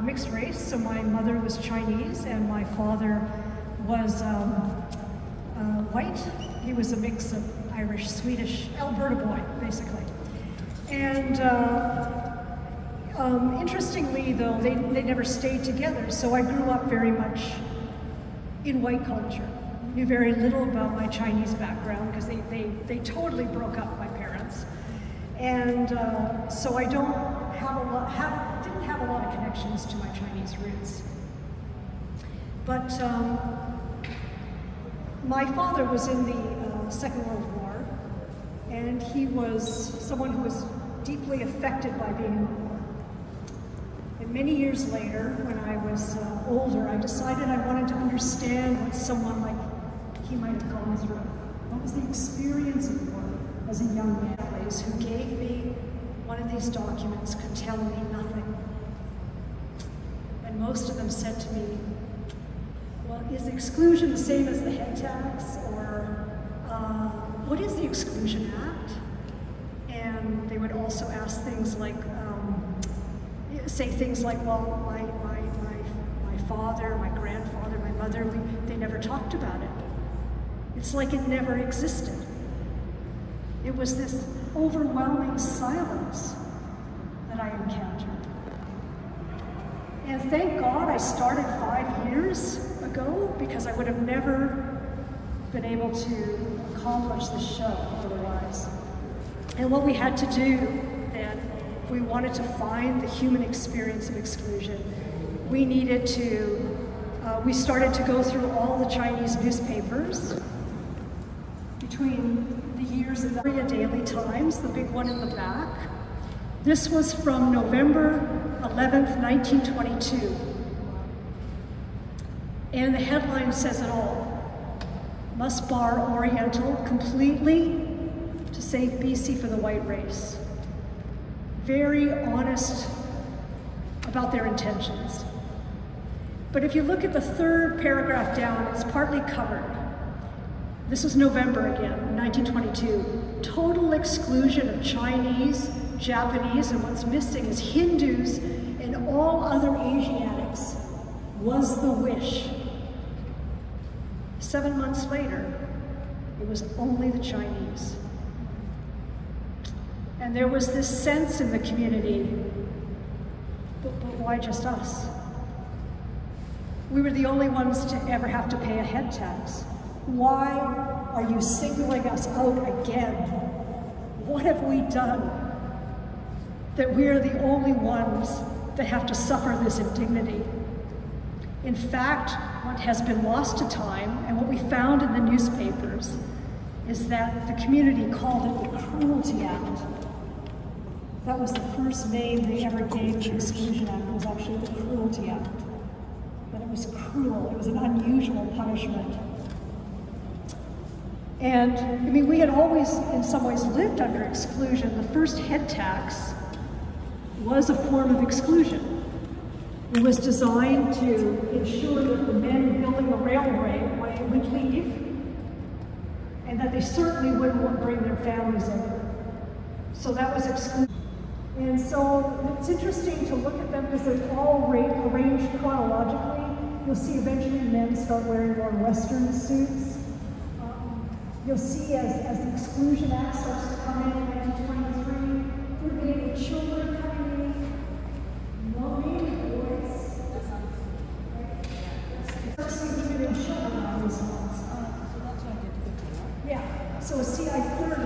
mixed race, so my mother was Chinese and my father was white. He was a mix of Irish, Swedish, Alberta boy, basically. And interestingly, though, they never stayed together, so I grew up very much in white culture. Knew very little about my Chinese background because they totally broke up, my parents. And so I didn't have a lot of connections to my Chinese roots. But my father was in the Second World War, and he was someone who was deeply affected by being in the war. And many years later, when I was older, I decided I wanted to understand what someone like he might have gone through. What was the experience of war as a young man who gave me one of these documents could tell me nothing. And most of them said to me, well, is exclusion the same as the head tax? Or what is the Exclusion Act? And they would also ask things like, say things like, well, my father, my grandfather, my mother, they never talked about it. It's like it never existed. It was this overwhelming silence that I encountered. And thank God I started 5 years ago, because I would have never been able to accomplish this show otherwise. And what we had to do then, if we wanted to find the human experience of exclusion, we needed to, we started to go through all the Chinese newspapers between the years of the Korea Daily Times, the big one in the back. This was from November 11th, 1922. And the headline says it all. Must bar Oriental completely to save BC for the white race. Very honest about their intentions. But if you look at the third paragraph down, it's partly covered. This was November again, 1922. Total exclusion of Chinese, Japanese, and what's missing is Hindus and all other Asiatics was the wish. 7 months later, it was only the Chinese. And there was this sense in the community, but why just us? We were the only ones to ever have to pay a head tax. Why are you singling us out again? What have we done that we are the only ones that have to suffer this indignity? In fact, what has been lost to time, and what we found in the newspapers, is that the community called it the Cruelty Act. That was the first name they ever gave the Exclusion Act. It was actually the Cruelty Act. That it was cruel, it was an unusual punishment. And, I mean, we had always, in some ways, lived under exclusion. The first head tax was a form of exclusion. It was designed to ensure that the men building the railway would leave, and that they certainly wouldn't bring their families in. So that was exclusion. And so it's interesting to look at them because they're all arranged chronologically. You'll see eventually men start wearing more Western suits. You'll see as the Exclusion Act starts to come in 1923, we're getting children coming in, no baby boys. First thing we're getting children on these ones. Yeah, so a CI-30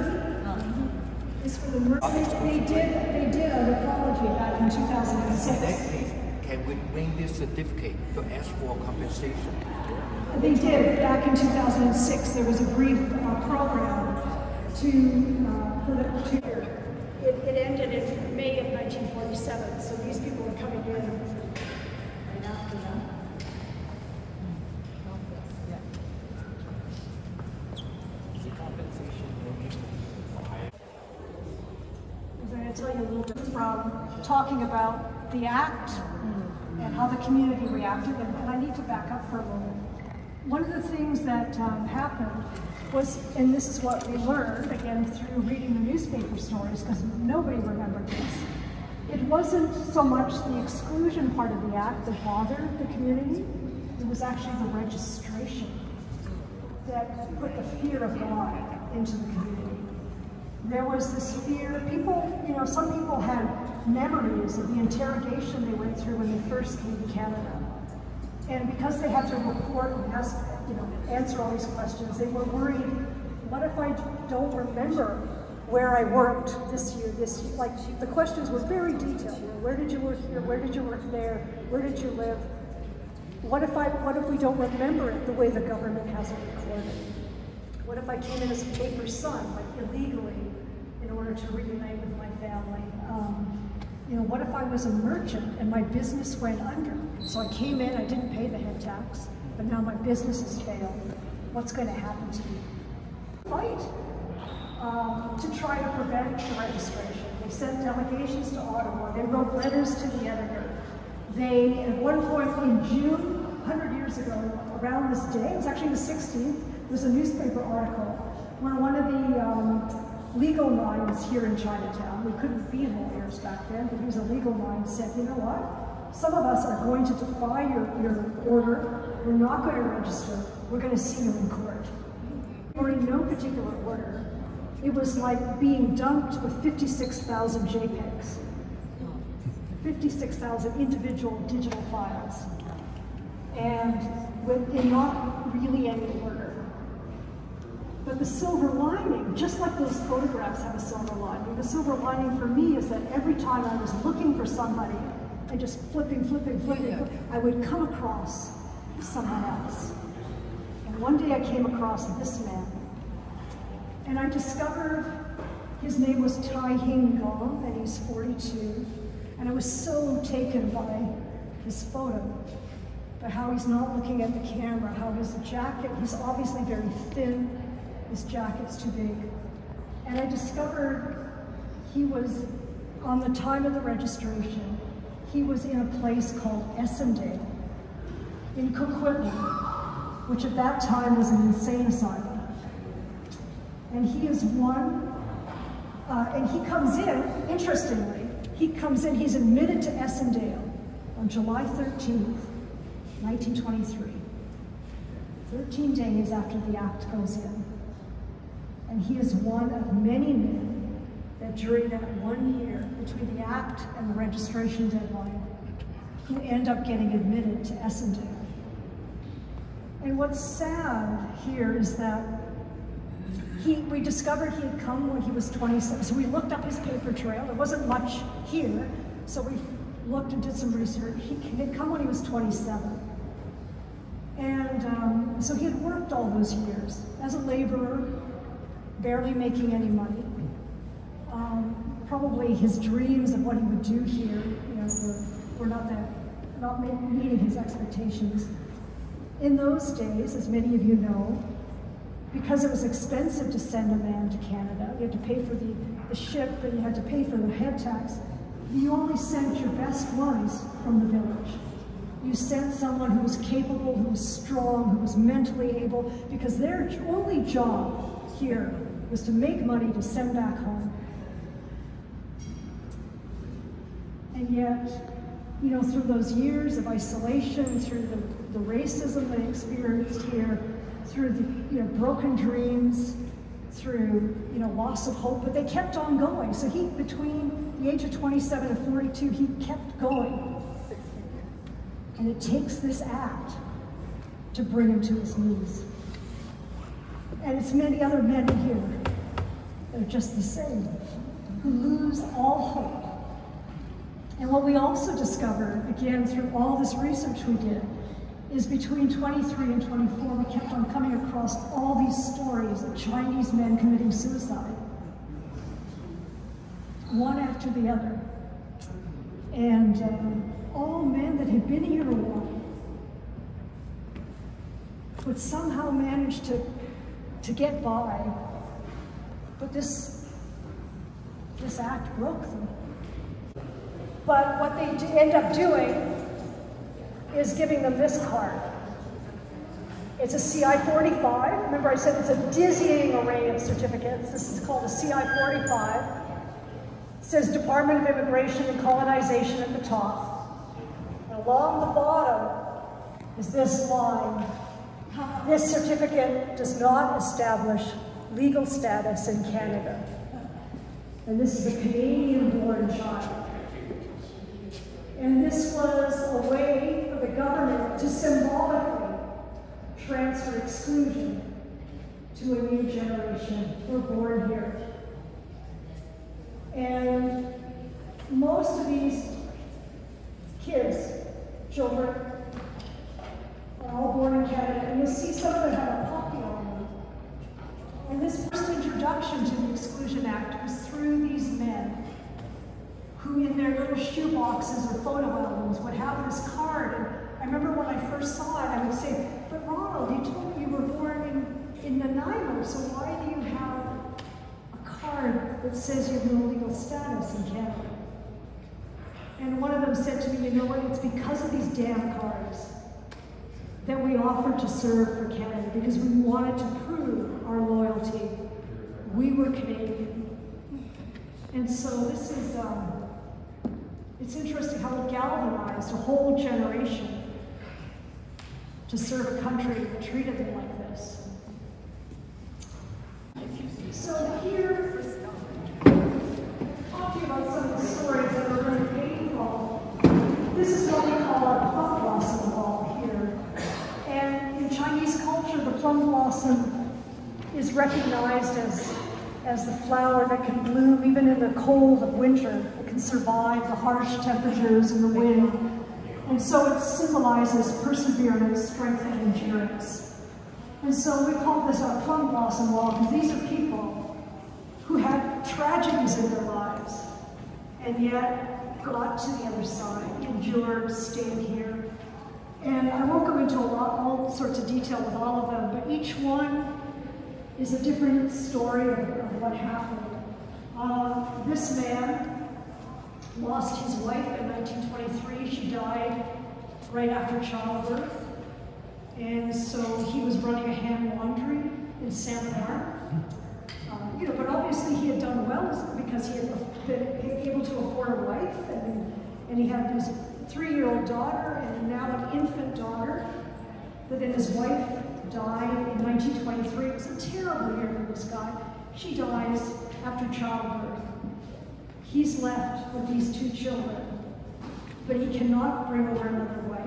is for the murder. They did an apology back in 2006. In that case, can we bring this certificate to ask for compensation? They did. Back in 2006, there was a brief program it ended in May of 1947, so these people were coming in right after that. I'm going to tell you a little bit from talking about the act and how the community reacted, and I need to back up for a moment. One of the things that happened was, and this is what we learned, again, through reading the newspaper stories, because nobody remembered this, It wasn't so much the exclusion part of the act that bothered the community. It was actually the registration that put the fear of God into the community. There was this fear. People, some people had memories of the interrogation they went through when they first came to Canada. And because they had to report and answer all these questions, they were worried, what if I don't remember where I worked this year? Like, the questions were very detailed. Where did you work here? Where did you work there? Where did you live? What if we don't remember it the way the government has it recorded? What if I came in as a paper son, like illegally, in order to reunite with my family? What if I was a merchant and my business went under? So I came in, I didn't pay the head tax, but now my business has failed. What's going to happen to me? Fight to try to prevent the registration. They sent delegations to Ottawa. They wrote letters to the editor. They, at one point in June, 100 years ago, around this day, it was actually the 16th, there was a newspaper article where one of the legal minds here in Chinatown, we couldn't be lawyers back then, but he was a legal mind, said, you know what? Some of us are going to defy your order. We're not going to register. We're going to see you in court. Or in no particular order, it was like being dumped with 56,000 JPEGs. 56,000 individual digital files. And in not really any order. But the silver lining, just like those photographs have a silver lining, the silver lining for me is that every time I was looking for somebody and just flipping, I would come across someone else. And one day I came across this man. And I discovered his name was Tai Hing Gong, and he's 42. And I was so taken by his photo, but how he's not looking at the camera, how his jacket, he's obviously very thin, his jacket's too big. And I discovered he was, on the time of the registration, he was in a place called Essendale in Coquitlam, which at that time was an insane asylum. And he is one, and he comes in, interestingly, he's admitted to Essendale on July 13th, 1923, 13 days after the act goes in. And he is one of many men that during that 1 year between the act and the registration deadline, who end up getting admitted to Essendale. And what's sad here is that we discovered he had come when he was 27. So we looked up his paper trail. There wasn't much here, so we looked and did some research. He had come when he was 27. And so he had worked all those years as a laborer, barely making any money. Probably his dreams of what he would do here, were not meeting his expectations. In those days, as many of you know, because it was expensive to send a man to Canada, you had to pay for the ship, and you had to pay for the head tax. You only sent your best ones from the village. You sent someone who was capable, who was strong, who was mentally able, because their only job here was to make money to send back home. And yet, through those years of isolation, through the racism they experienced here, through the broken dreams, through loss of hope, but they kept on going. So he, between the age of 27 and 42, he kept going. And it takes this act to bring him to his knees. And it's many other men in here that are just the same, who lose all hope. And what we also discovered, again, through all this research we did, is between 23 and 24, we kept on coming across all these stories of Chinese men committing suicide, one after the other. And all men that had been here a while, would somehow manage to get by, but this act broke them. But what they end up doing is giving them this card. It's a CI-45. Remember I said it's a dizzying array of certificates. This is called a CI-45. says Department of Immigration and Colonization at the top. And along the bottom is this line. This certificate does not establish legal status in Canada. And this is a Canadian-born child. And this was a way for the government to symbolically transfer exclusion to a new generation who are born here. And most of these kids, children, are all born in Canada, and you'll see some of them have a poppy on them. And this first introduction to the Exclusion Act was through these men who in their little shoe boxes or photo albums would have this card. And I remember when I first saw it, I would say, but Ronald, you told me you were born in Nanaimo, so why do you have a card that says you have no legal status in Canada? And one of them said to me, you know what, it's because of these damn cards that we offered to serve for Canada, because we wanted to prove our loyalty. We were Canadian. And so this is, it's interesting how it galvanized a whole generation to serve a country that treated them like this. So here, talking about some of the stories that are really painful, this is what we call our plum blossom ball here. And in Chinese culture, the plum blossom is recognized as the flower that can bloom even in the cold of winter. It can survive the harsh temperatures and the wind. And so it symbolizes perseverance, strength, and endurance. And so we call this our plum blossom wall, because these are people who had tragedies in their lives and yet got to the other side, endured, stayed here. And I won't go into all sorts of detail with all of them, but each one is a different story of what happened. This man lost his wife in 1923. She died right after childbirth. And so he was running a hand laundry in Saint Laurent. But obviously he had done well because he had been able to afford a wife, and he had his 3-year-old daughter and now an infant daughter. But then his wife died in 1923. It was a terrible year for this guy. She dies after childbirth. He's left with these 2 children, but he cannot bring over another wife.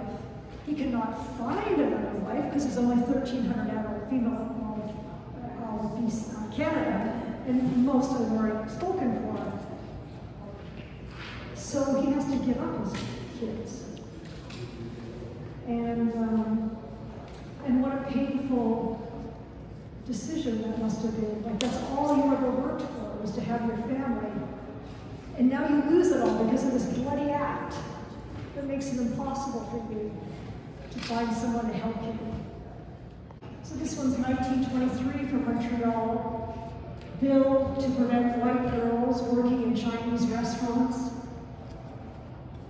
He cannot find another wife because there's only 1,300 adult female in Canada, and most of them are spoken for. So he has to give up his kids. And what a painful decision that must have been. Like, that's all you ever worked for, was to have your family. And now you lose it all because of this bloody act that makes it impossible for you to find someone to help you. So this one's 1923 from Montreal. Bill to prevent white girls working in Chinese restaurants.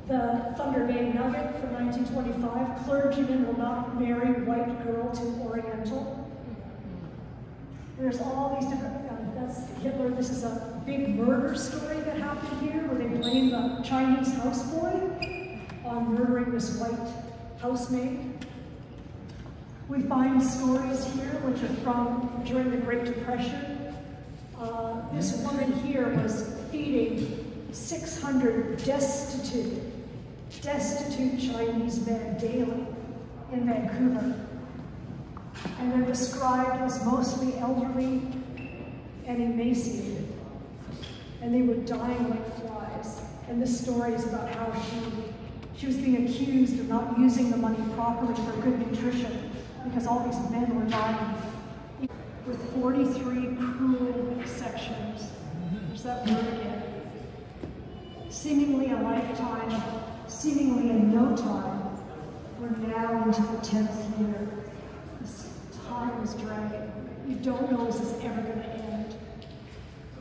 The Thunder Bay Nugget from 1925. Clergymen will not marry white girl to Oriental. There's all these different, that's Hitler. This is a big murder story that happened here where they blame the Chinese houseboy on murdering this white housemaid. We find stories here which are from during the Great Depression. This woman here was feeding 600 destitute Chinese men daily in Vancouver. And they're described as mostly elderly and emaciated. And they were dying like flies. And this story is about how she was being accused of not using the money properly for good nutrition because all these men were dying with 43 cruel sections. There's that word again. Seemingly a lifetime, seemingly in no time, we're now into the 10th year. This time is dragging. You don't know, is this ever going to end?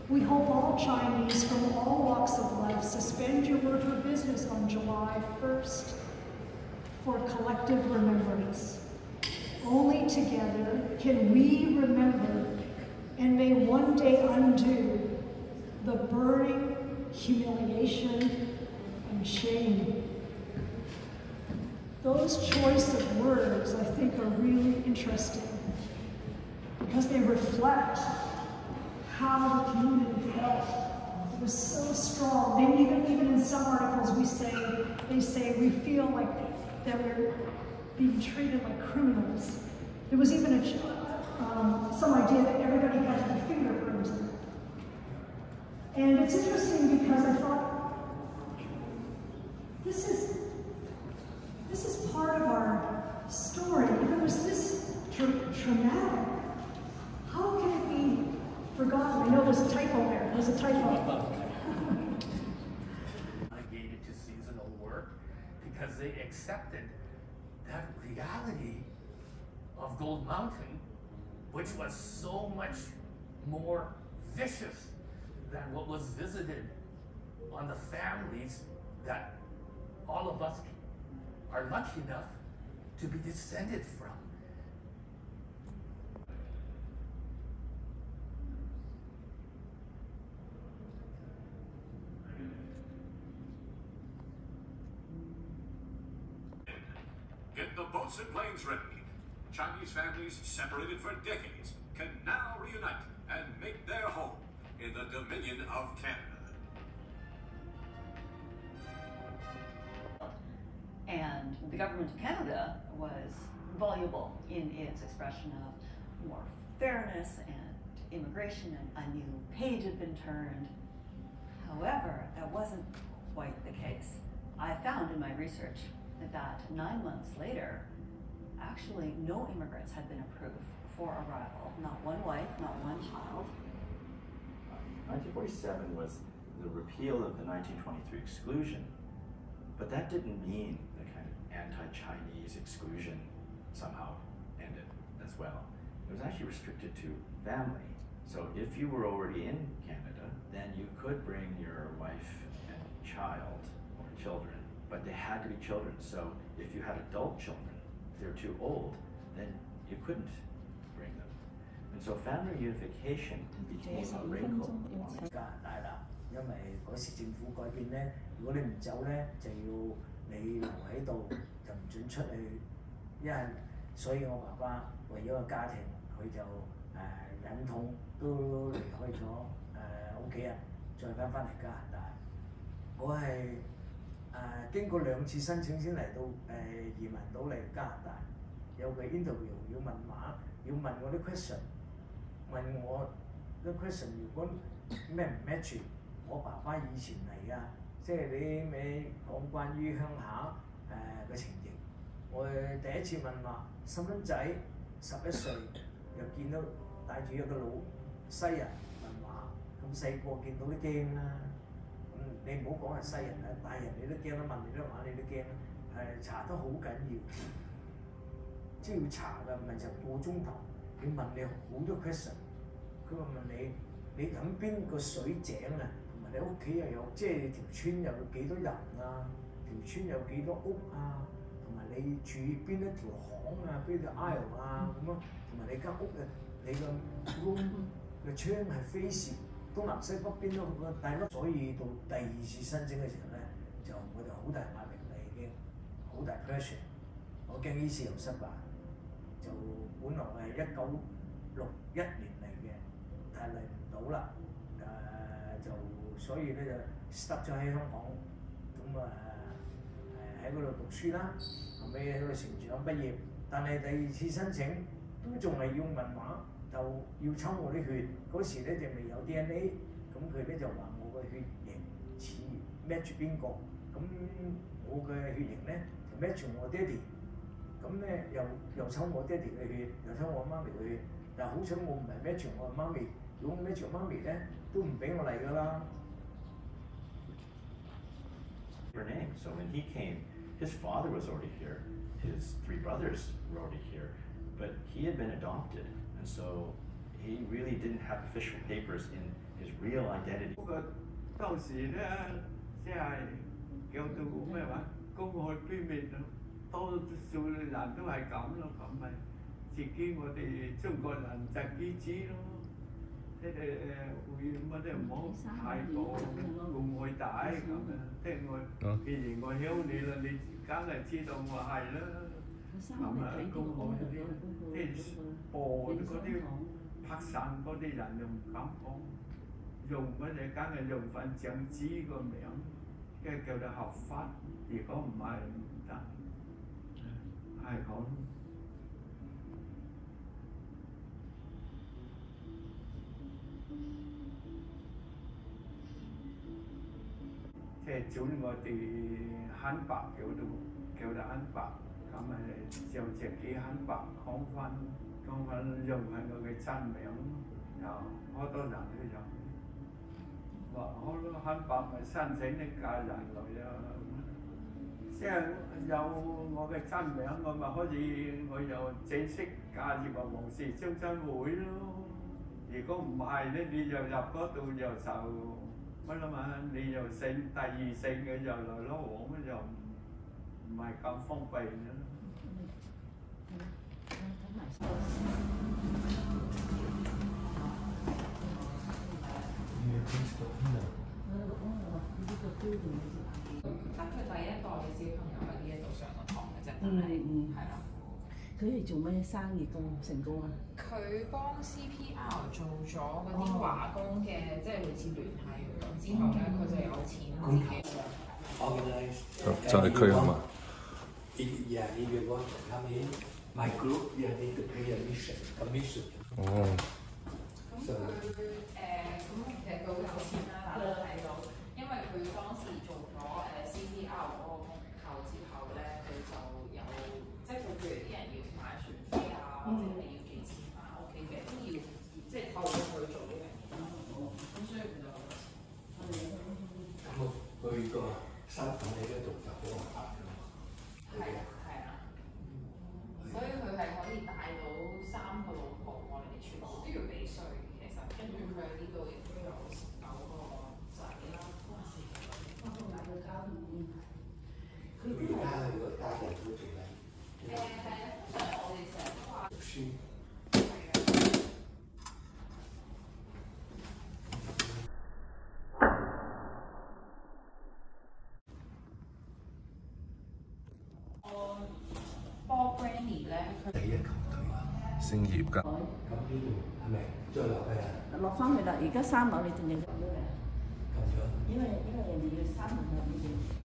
We hope all Chinese from all walks of life suspend your work or business on July 1st for collective remembrance. Only together can we remember and may one day undo the burning humiliation, and shame. Those choice of words, I think, are really interesting because they reflect how the community felt. It was so strong. They even in some articles they say we feel like that we're being treated like criminals. There was even some idea that everybody had to be fingerprinted. And it's interesting because I thought, this is part of our story. If it was this traumatic, how can it be forgotten? I know there's a typo there. There's a typo. Relegated to seasonal work because they accepted that reality of Gold Mountain, which was so much more vicious than what was visited on the families that all of us are lucky enough to be descended from. Get the boats and planes ready. Chinese families separated for decades can now reunite and make their home in the Dominion of Canada. And the government of Canada was voluble in its expression of more fairness and immigration, and a new page had been turned. However, that wasn't quite the case. I found in my research that 9 months later, actually no immigrants had been approved for arrival. Not one wife, not one child. 1947 was the repeal of the 1923 exclusion, but that didn't mean the kind of anti-Chinese exclusion somehow ended as well. It was actually restricted to family. So if you were already in Canada, then you could bring your wife and child or children, but they had to be children. So if you had adult children, if they were too old, then you couldn't bring them. And so family unification became a wrinkle. 加拿大啦，因為嗰時政府改變咧，如果你唔走咧，就要你留喺度，就唔准出去。因為所以我爸爸為咗個家庭，佢就忍痛都離開咗屋企人，再翻嚟加拿大。我係經過2次申請先嚟到移民到嚟加拿大，有個 interview 要問話，要問我啲 question， 問我啲 question 如果咩唔 match， 我爸爸以前嚟啊，即係你咪講關於鄉下嘅情形。我第一次問話，細蚊仔11歲，又見到帶住一個老西人問話，咁細個見到都驚啦。你唔好講係西人啦，大人你都驚啦，問你啲話你都驚啦。查得好緊要，即係要查㗎，唔係就個鐘頭，要問你好多 question。佢話問你，你響邊個水井啊？同埋你屋企又有，即係條村有幾多人啊？條村有幾多屋啊？同埋你住邊一條巷啊？邊條 aisle 啊？咁啊，同埋你間屋你個 room 嘅窗係 face 東南西北邊都好多，但係咧，所以到第2次申請嘅時候咧，就我哋好大壓力啦，已經好大 pressure。我驚呢次又失敗，就本來係1961年嚟嘅，但係嚟唔到啦。就所以咧就 stuck 咗喺香港，咁喺嗰度讀書啦，後尾喺度成長畢業，但係第2次申請都仲係要問話。就要抽我啲血，嗰時咧就未有 DNA， 咁佢咧就話我個血型似 match 邊個，咁我嘅血型咧就 match 我爹哋，咁咧又抽我爹哋嘅血，又抽我媽咪嘅血，但係好彩我唔係 match 我媽咪，如果 match 媽咪咧都唔俾我嚟㗎啦。Her name. So when he came, his father was already here, his 3 brothers were already here, but he had been adopted. And so he really didn't have official papers in his real identity. 當時咧，即係叫做咩話公開邊面咯，多數人都係咁咯，咁咪自己我哋中國人自己知咯。即係會乜都唔好太過咁偉大咁樣。即係我既然我曉你啦，你梗係知道我係啦。咁啊，咁我啲即係播嗰啲拍散嗰啲人又唔敢講，用乜嘢梗係用份政治個名，即係叫做合法。如果唔係唔得，係講。即係轉我哋肯白叫做肯白，咁誒就自己肯白講翻用係我嘅真名，有好多人都有，話好多肯白咪申請啲嫁人嚟啊，即係有我嘅真名，我咪可以我又正式加入個黃氏招真會咯。如果唔係咧，你就入嗰度又就乜啦嘛，你又姓第二姓嘅又來攞黃，咁又唔係咁方便嘅。得佢第一代嘅小朋友喺呢一度上過堂嘅啫，但係係啦。佢係做咩生意咁成功啊？佢幫 CPR 做咗嗰啲華工嘅，即係類似聯繫咁。之後咧，佢就有錢自己。就係佢係嘛？Yeah, if you want to come in my group, you need to pay a commission. 哦。咁佢咁其實佢好有錢啦，大家都睇到，因為佢當時做咗CPR 嗰個功效之後咧，佢就有即係佢譬如啲人要買船飛啊，或者係要寄錢翻屋企嘅，都要即係透過佢做呢樣嘢。咁所以佢就好多錢。咁佢個身份喺嗰度就好合法㗎嘛。係啊，所以佢係可以帶到3個老婆，我哋全部都要俾稅。其實跟住佢喺呢度亦都有19個仔啦。佢而家如果家人都做緊。係啊，通常我哋成日都話。讀書。Bob Graney 咧，第一球隊姓葉㗎。咁呢度係咪再落去啊？落翻去啦，而家3樓你仲有入到嚟？撳咗。因為人哋要3樓入面。